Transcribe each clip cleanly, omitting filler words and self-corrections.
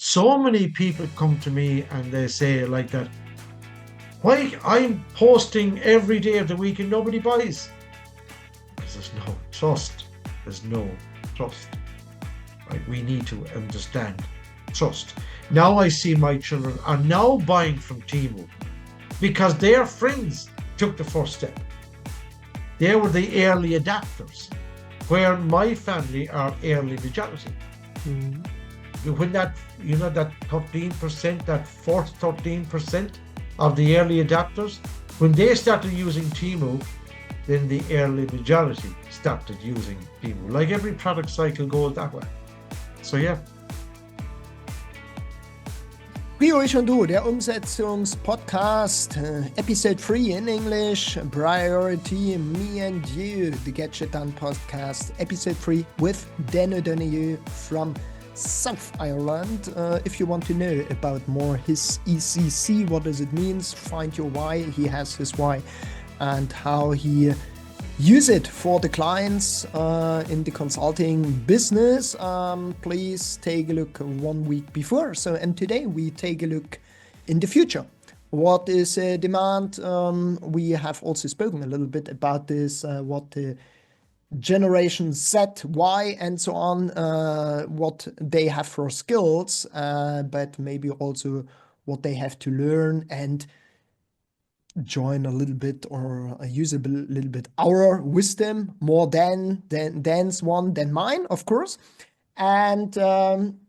So many people come to me and they say like that, why I'm posting every day of the week and nobody buys? Because there's no trust. There's no trust. Right? We need to understand trust. Now I see my children are now buying from Temu because their friends took the first step. They were the early adapters, where my family are early majority. When that 13%, that first 13% of the early adapters, when they started using Temu, then the early majority started using Temu. Like every product cycle goes that way. So yeah. Prio Ich und Du, der Umsetzungspodcast, Episode 3 in English, Priority, Me and You, the Get Shit Done podcast, Episode 3 with Dan O Donoghue from South Ireland. If you want to know about more his ECC, what does it mean, find your why, he has his why, and how he use it for the clients in the consulting business, please take a look 1 week before. And today we take a look in the future. What is demand? We have also spoken a little bit about this, what the Generation Z, Y, and so on, what they have for skills, but maybe also what they have to learn and join a little bit or use a little bit our wisdom more than Dan's one than mine, of course. And then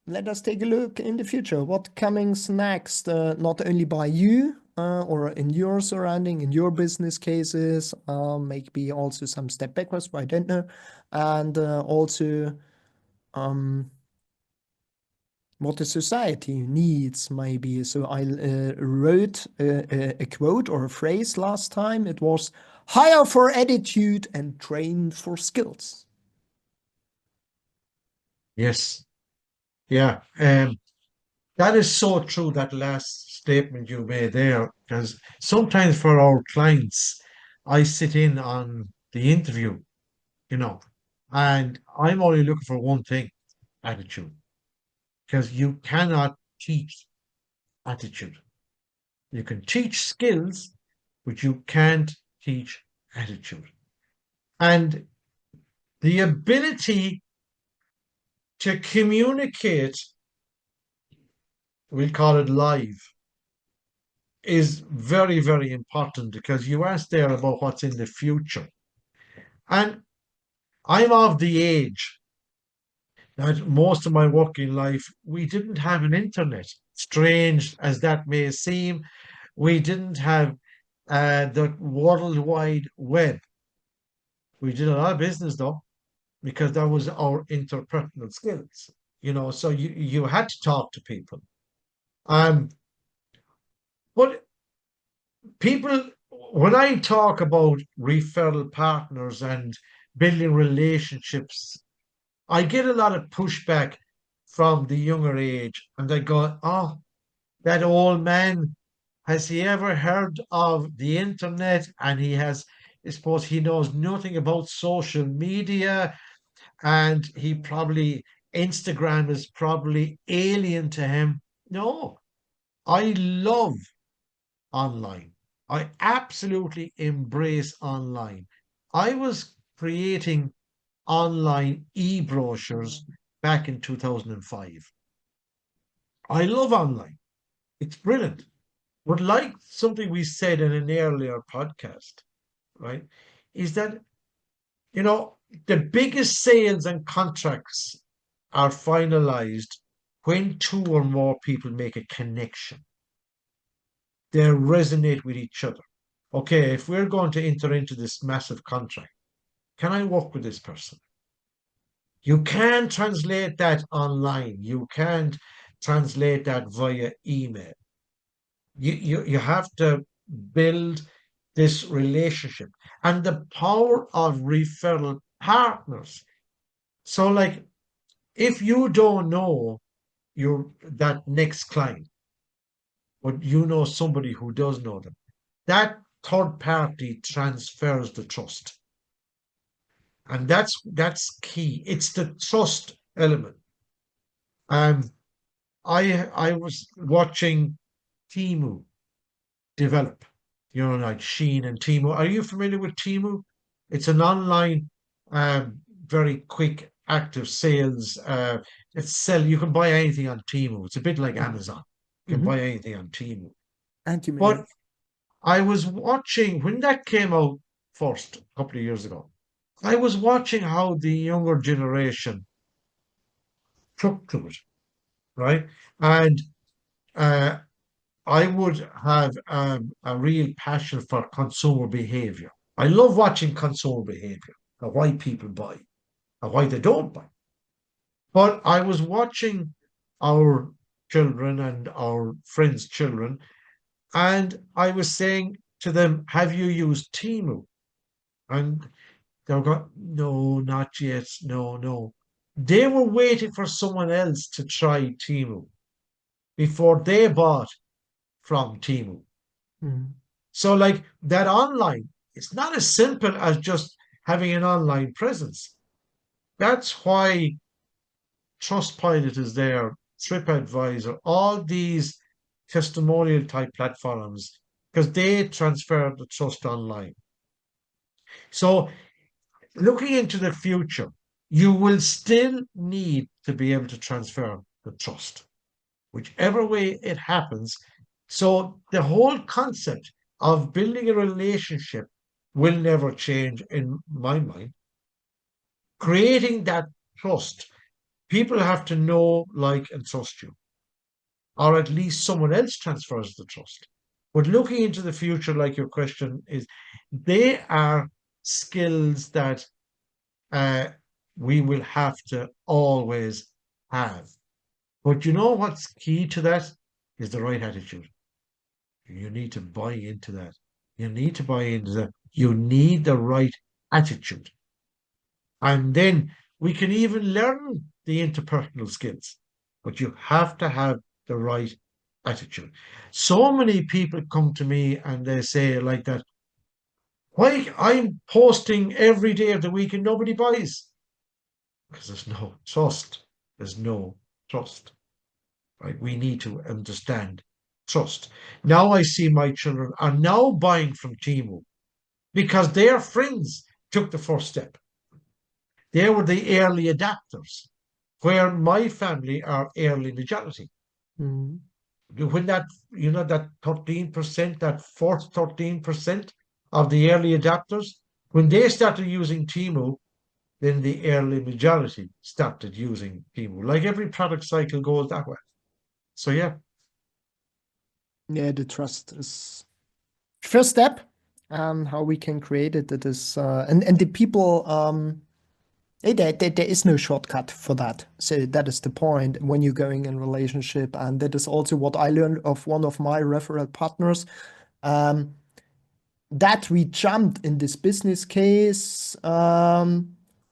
let us take a look in the future. What coming's next, not only by you or in your surrounding, in your business cases, maybe also some step backwards, I don't know. And also what the society needs, maybe. So I wrote a quote or a phrase last time. It was, hire for attitude and train for skills. Yes. Yeah. That is so true, that last statement you made there, because sometimes for our clients, I sit in on the interview, and I'm only looking for one thing, attitude. Because you cannot teach attitude. You can teach skills, but you can't teach attitude. And the ability to communicate, we'll call it live, is very, very important, because you asked there about what's in the future. And I'm of the age that most of my working life, we didn't have an internet. Strange as that may seem, we didn't have the World Wide Web. We did a lot of business though, because that was our interpersonal skills. So you had to talk to people. But people, when I talk about referral partners and building relationships, I get a lot of pushback from the younger age, and they go, oh, that old man, has he ever heard of the internet? And I suppose he knows nothing about social media, and Instagram is probably alien to him. No, I love online. I absolutely embrace online. I was creating online e-brochures back in 2005. I love online. It's brilliant. But like something we said in an earlier podcast, right, is that, the biggest sales and contracts are finalized when two or more people make a connection. They resonate with each other. Okay, if we're going to enter into this massive contract, can I work with this person? You can't translate that online. You can't translate that via email. You have to build this relationship, and the power of referral partners. So, like, if you don't know that next client, but you know somebody who does know them, that third party transfers the trust. And that's key. It's the trust element. Um, I was watching Timu develop, like Sheen and Timu. Are you familiar with Timu? It's an online, very quick, active sales. You can buy anything on Timu. It's a bit like Amazon. You can Mm-hmm. buy anything on Timu. Anti-mail. But I was watching when that came out first a couple of years ago. I was watching how the younger generation took to it, right? And uh, I would have a real passion for consumer behavior. I love watching consumer behavior and why people buy and why they don't buy. But I was watching our children and our friends' children, and I was saying to them, "Have you used Timu?" And they were going, "No, not yet. No, no." They were waiting for someone else to try Timu before they bought from Timu. Mm. So, like that online, it's not as simple as just having an online presence. That's why Trustpilot is there, TripAdvisor, all these testimonial type platforms, because they transfer the trust online. So, looking into the future, you will still need to be able to transfer the trust, whichever way it happens. So the whole concept of building a relationship will never change in my mind. Creating that trust, people have to know, like, and trust you, or at least someone else transfers the trust. But looking into the future, like your question is, they are skills that uh, we will have to always have. But you know what's key to that is the right attitude. You need to buy into that. You need to buy into that. You need the right attitude. And then we can even learn the interpersonal skills, but you have to have the right attitude. So many people come to me and they say like that, why I'm posting every day of the week and nobody buys? Because there's no trust. There's no trust. Right? We need to understand trust. Now I see my children are now buying from Timu because their friends took the first step. They were the early adapters, where my family are early majority. Mm. When that 13%, that fourth 13% of the early adapters, when they started using Timu, then the early majority started using Timu. Like every product cycle goes that way. So yeah. Yeah, the trust is first step. How we can create it. That is, and the people. There is no shortcut for that. So that is the point when you're going in relationship, and that is also what I learned of one of my referral partners. That we jumped in this business case.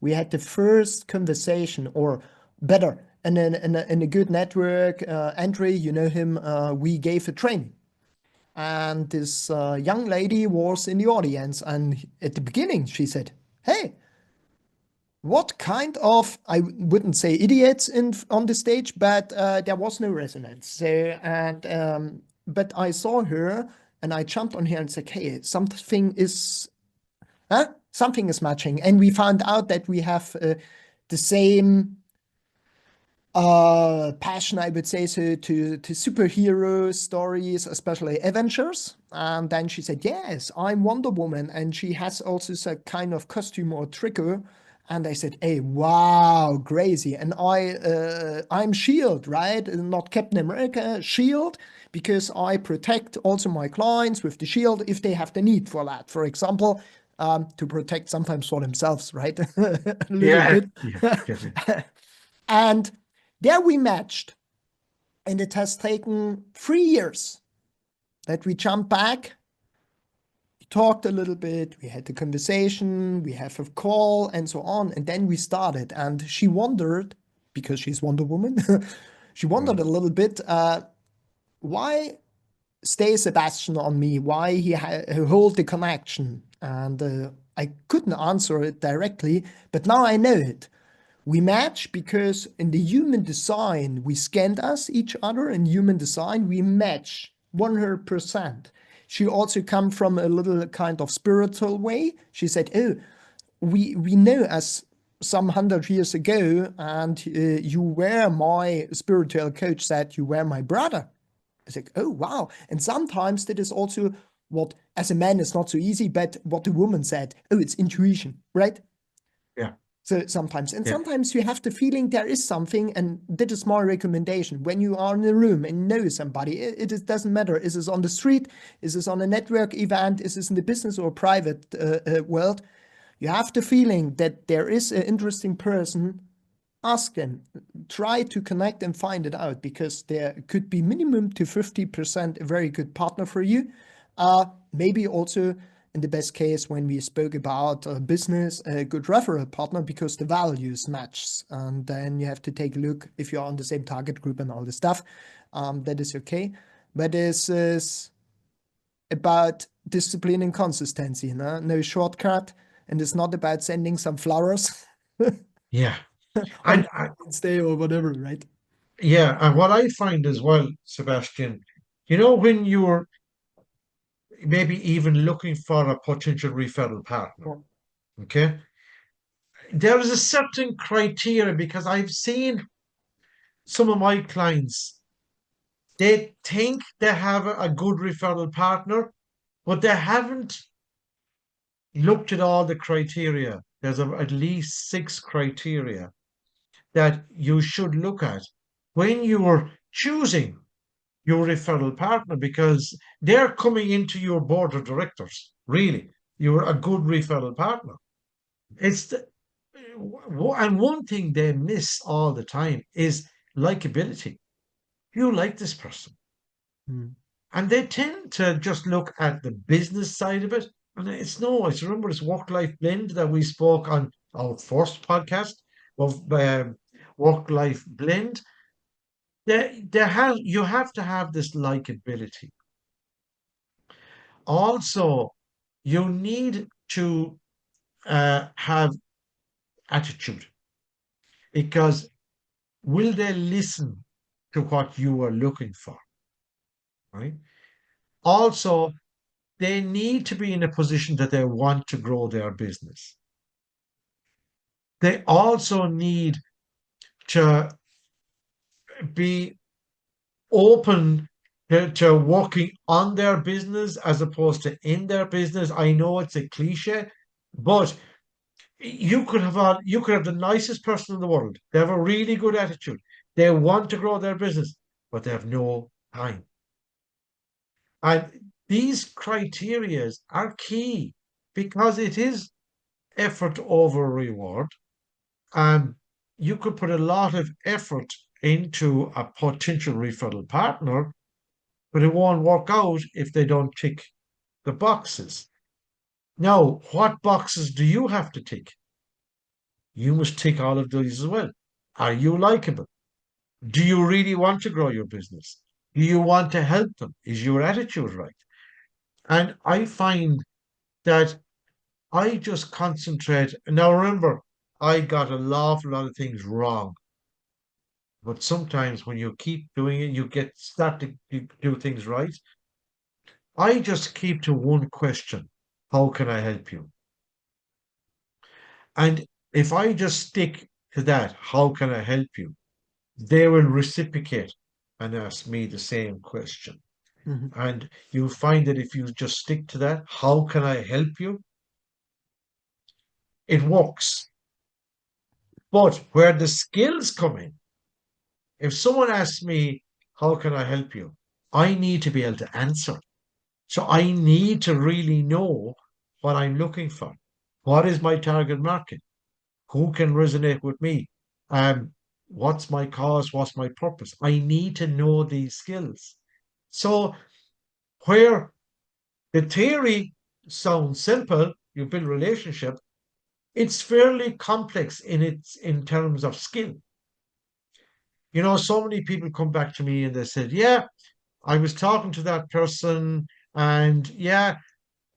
We had the first conversation, or better, in a good network entry. You know him. We gave a training, and this young lady was in the audience. And at the beginning, she said, "Hey, what kind of," I wouldn't say idiots on the stage, but there was no resonance. So, and but I saw her and I jumped on her and said, "Hey, something is matching." And we found out that we have the same passion, I would say, so to superhero stories, especially adventures. And then she said, "Yes, I'm Wonder Woman," and she has also a kind of costume or trigger. And I said, "Hey, wow, crazy!" And I'm Shield, right? Not Captain America, Shield, because I protect also my clients with the shield if they have the need for that. For example, to protect sometimes for themselves, right? A little Yeah. bit. Yeah. Definitely. And there we matched, and it has taken 3 years that we jumped back. We talked a little bit, we had the conversation, we have a call, and so on. And then we started, and she wondered, because she's Wonder Woman, she wondered a little bit, why stay Sebastian on me, why he hold the connection. And I couldn't answer it directly, but now I know it. We match because in the human design, we scanned us each other in human design, we match 100%. She also come from a little kind of spiritual way. She said, oh, we know us some 100 years ago, and you were my spiritual coach said you were my brother. It's like, oh, wow. And sometimes that is also what, as a man, is not so easy, but what the woman said, oh, it's intuition, right? Yeah. So sometimes, and Yeah. sometimes you have the feeling there is something, and that is my recommendation. When you are in a room and know somebody, it doesn't matter. Is this on the street? Is this on a network event? Is this in the business or private world? You have the feeling that there is an interesting person. Ask them, try to connect and find it out, because there could be minimum to 50% a very good partner for you. Maybe also, in the best case, when we spoke about business, a good referral partner, because the values match. And then you have to take a look if you're on the same target group and all this stuff. That is okay. But this is about discipline and consistency, no shortcut. And it's not about sending some flowers Yeah. on And Wednesday or whatever, right? yeah, and what I find as well, Sebastian, you know, when you're maybe even looking for a potential referral partner, okay, there is a certain criteria, because I've seen some of my clients, they think they have a good referral partner, but they haven't looked at all the criteria. There's at least 6 criteria that you should look at when you are choosing your referral partner, because they're coming into your board of directors. Really, you're a good referral partner. It's the, and one thing they miss all the time is likability. You like this person, Mm. and they tend to just look at the business side of it. And it's no, it's remember this work-life blend that we spoke on our first podcast of work-life blend. You have to have this likability. Also, you need to have attitude, because will they listen to what you are looking for, right? Also, they need to be in a position that they want to grow their business. They also need to be open to working on their business as opposed to in their business. I know it's a cliche, but you could have the nicest person in the world. They have a really good attitude. They want to grow their business, but they have no time. And these criterias are key, because it is effort over reward. You could put a lot of effort into a potential referral partner, but it won't work out if they don't tick the boxes. Now, what boxes do you have to tick? You must tick all of these as well. Are you likable? Do you really want to grow your business? Do you want to help them? Is your attitude right? And I find that I just concentrate. Now, remember, I got a lot of things wrong. But sometimes when you keep doing it, you start to do things right. I just keep to one question: how can I help you? And if I just stick to that, how can I help you? They will reciprocate and ask me the same question. Mhm. And you'll find that if you just stick to that, how can I help you? It works. But where the skills come in, if someone asks me, how can I help you? I need to be able to answer. So I need to really know what I'm looking for. What is my target market? Who can resonate with me? What's my cause? What's my purpose? I need to know these skills. So where the theory sounds simple, you build relationship, it's fairly complex in terms of skill. You know, so many people come back to me and they said, yeah, I was talking to that person, and yeah,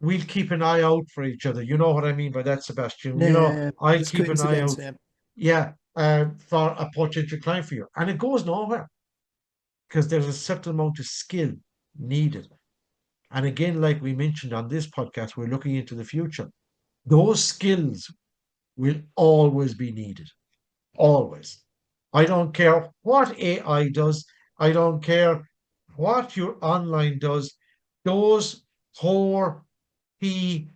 we'll keep an eye out for each other. You know what I mean by that, Sebastian? Yeah, I'll it's keep an eye coincidence. out, Yeah, yeah, for a potential client for you. And it goes nowhere because there's a certain amount of skill needed. And again, like we mentioned on this podcast, we're looking into the future. Those skills will always be needed. Always. I don't care what AI does. I don't care what your online does. Those core key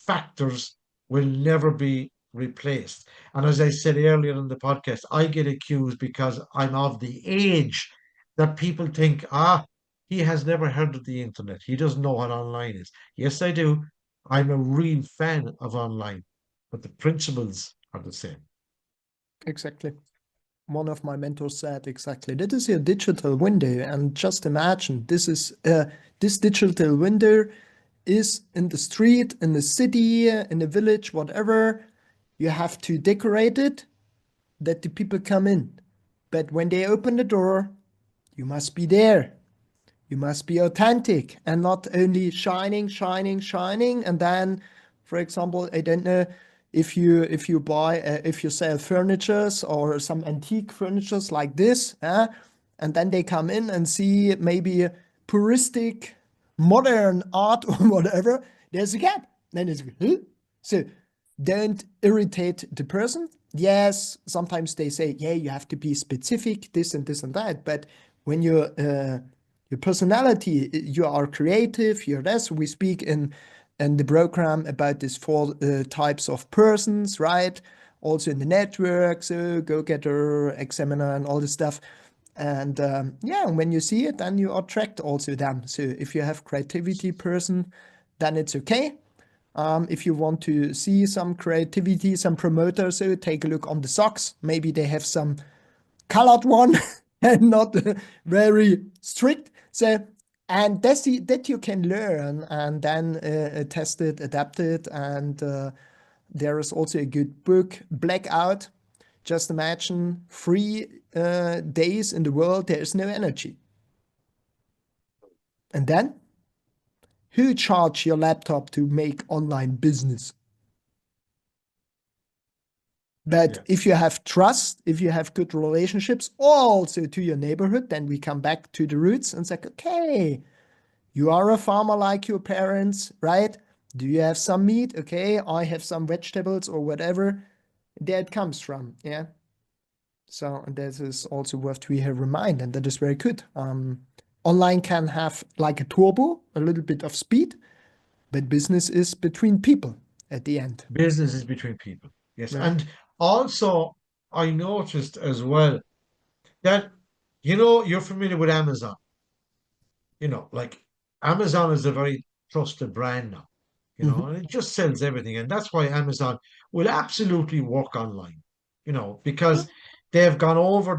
factors will never be replaced. And as I said earlier in the podcast, I get accused because I'm of the age that people think, he has never heard of the internet. He doesn't know what online is. Yes, I do. I'm a real fan of online, but the principles are the same. exactly. One of my mentors said exactly, that is your digital window. And just imagine, this digital window is in the street, in the city, in the village, whatever. You have to decorate it that the people come in. But when they open the door, you must be there. You must be authentic and not only shining, shining, shining. And then, for example, I don't know if you buy if you sell furnitures or some antique furnitures like this, and then they come in and see maybe puristic modern art or whatever. There's a gap. Then it's huh? So don't irritate the person. Yes, sometimes they say, yeah, you have to be specific, this and this and that. But when your personality, you are creative, you're this. We speak in the program about these four types of persons, right? Also in the network, so go-getter, examiner, and all this stuff. And yeah, when you see it, then you attract also them. So if you have creativity person, then it's okay. If you want to see some creativity, some promoters, so take a look on the socks. Maybe they have some colored one and not very strict. So, and that you can learn and then test it, adapt it. And there is also a good book, Blackout. Just imagine 3 days in the world, there is no energy. And then who charge your laptop to make online business? But Yeah. if you have trust, if you have good relationships also to your neighborhood, then we come back to the roots and say, okay, you are a farmer like your parents, right? Do you have some meat? Okay, I have some vegetables or whatever. There it comes from, yeah. So this is also worth to have in mind, and that is very good. Online can have like a turbo, a little bit of speed, but business is between people at the end. Business is between people. Yes. Yeah. And also, I noticed as well that, you're familiar with Amazon. Like Amazon is a very trusted brand now, Mhm. and it just sells everything. And that's why Amazon will absolutely work online, because they've gone over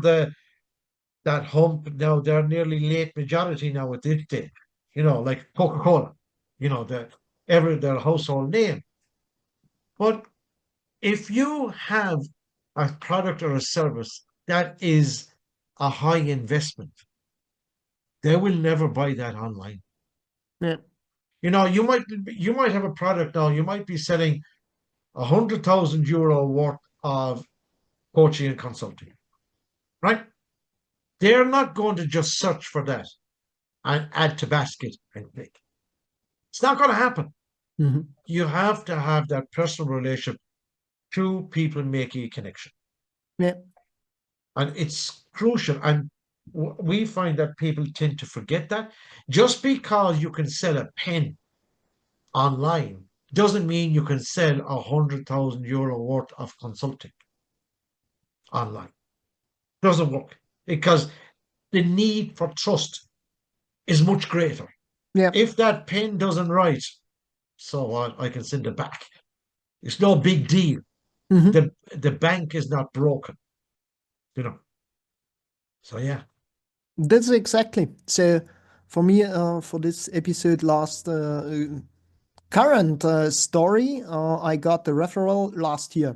that hump. Now they're nearly late majority now at this stage, like Coca-Cola, their household name. But if you have a product or a service that is a high investment, they will never buy that online. Yeah. You might have a product now. You might be selling €100,000 worth of coaching and consulting, right? They're not going to just search for that and add to basket and click. It's not going to happen. Mhm. You have to have that personal relationship, two people making a connection. Yeah. And it's crucial. And we find that people tend to forget that. Just because you can sell a pen online doesn't mean you can sell €100,000 worth of consulting online. Doesn't work because the need for trust is much greater. Yeah. If that pen doesn't write, so what? I can send it back. It's no big deal. Mhm. The bank is not broken, you know. So yeah, That's exactly. So for me, for this episode, last current story, I got the referral last year.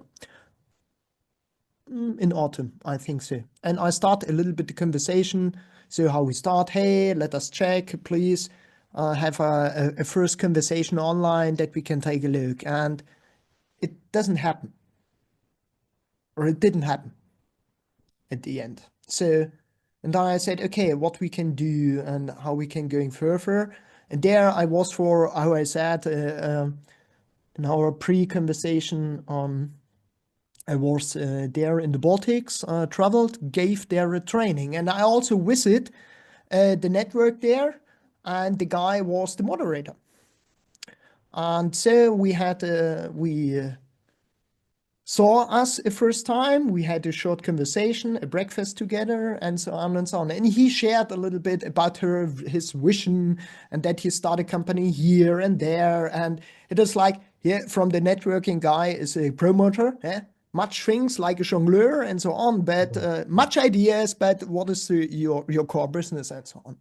In autumn, I think so. And I start a little bit the conversation. So how we start, hey, let us check, please. have a first conversation online that we can take a look. And it doesn't happen, or it didn't happen at the end. So, and then I said, okay, what we can do and how we can going further. And there I was for, how I said, in our pre-conversation, I was there in the Baltics, traveled, gave there a training. And I also visit the network there, and the guy was the moderator. And so we had, saw us a first time, we had a short conversation, a breakfast together, and so on and so on. And he shared a little bit about his vision, and that he started a company here and there. And it is like, yeah, from the networking guy is a promoter, much things like a jongleur and so on, but much ideas, but what is your core business and so on.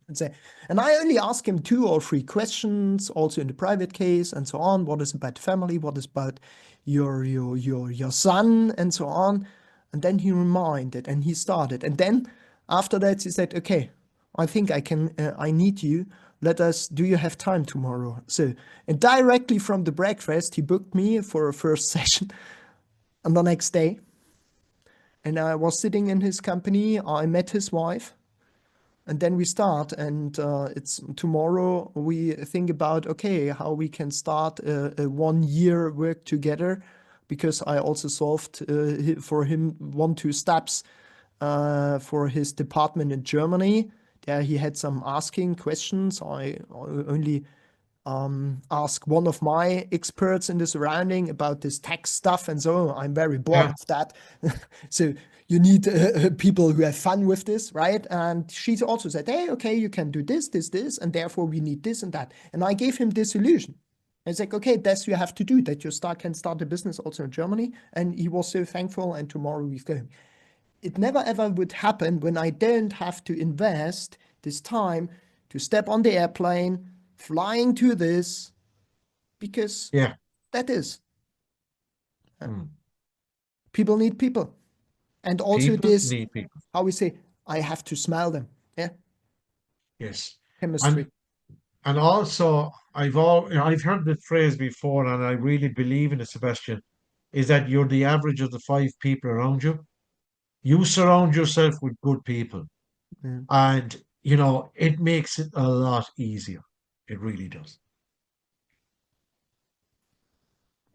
And I only ask him 2 or 3 questions, also in the private case and so on. What is about family? What is about your son and so on? And then he reminded and he started. And then after that, he said, okay, I think I need you. Do you have time tomorrow? So, and directly from the breakfast, he booked me for a first session on the next day. And I was sitting in his company. I met his wife. And then we start, and it's tomorrow we think about, okay, how we can start a 1-year work together, because I also solved for him 1-2 steps for his department in Germany. There he had some asking questions. I only ask one of my experts in the surrounding about this tax stuff, and so I'm very bored of that. So you need people who have fun with this, right? And she also said, hey, okay, you can do this, and therefore we need this and that. And I gave him this solution. It's like, okay, that's you have to do, that you can start a business also in Germany. And he was so thankful, and tomorrow we're going. It never ever would happen when I don't have to invest this time to step on the airplane, flying to this, because that is. People need people. And also People this, need people. how we say, I have to smell them. Yeah. Yes. Chemistry. And also, I've heard the phrase before, and I really believe in it, Sebastian, is that you're the average of the 5 people around you. You surround yourself with good people, and it makes it a lot easier. It really does.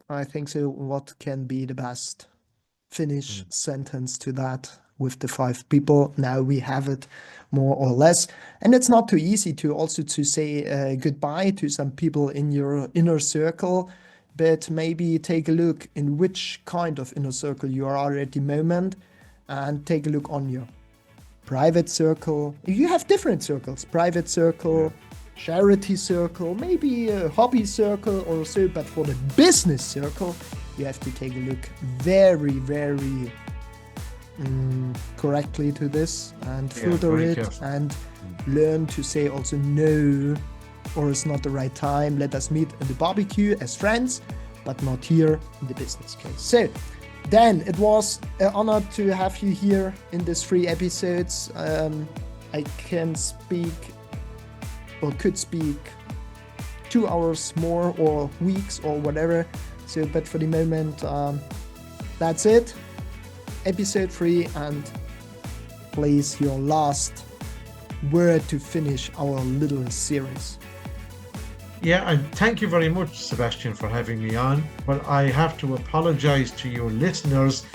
I think so. What can be the best finish sentence to that with the 5 people? Now we have it more or less. And it's not too easy to also to say goodbye to some people in your inner circle, but maybe take a look in which kind of inner circle you are at the moment, and take a look on your private circle. You have different circles, private circle, charity circle, maybe a hobby circle or so, but for the business circle, you have to take a look very, very correctly to this, and filter it careful. And learn to say also no, or it's not the right time. Let us meet in the barbecue as friends, but not here in the business case. So Dan, it was an honor to have you here in these 3 episodes. I can speak, or could speak 2 hours more, or weeks, or whatever. So, but for the moment, that's it. Episode 3, and please, your last word to finish our little series. Yeah, and thank you very much, Sebastian, for having me on. But I have to apologize to your listeners.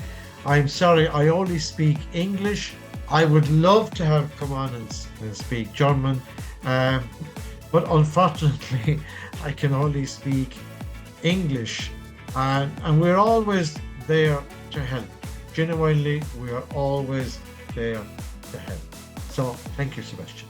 I'm sorry, I only speak English. I would love to have come on and speak German, but unfortunately, I can only speak English. And we're always there to help. Genuinely, we are always there to help. So thank you, Sebastian.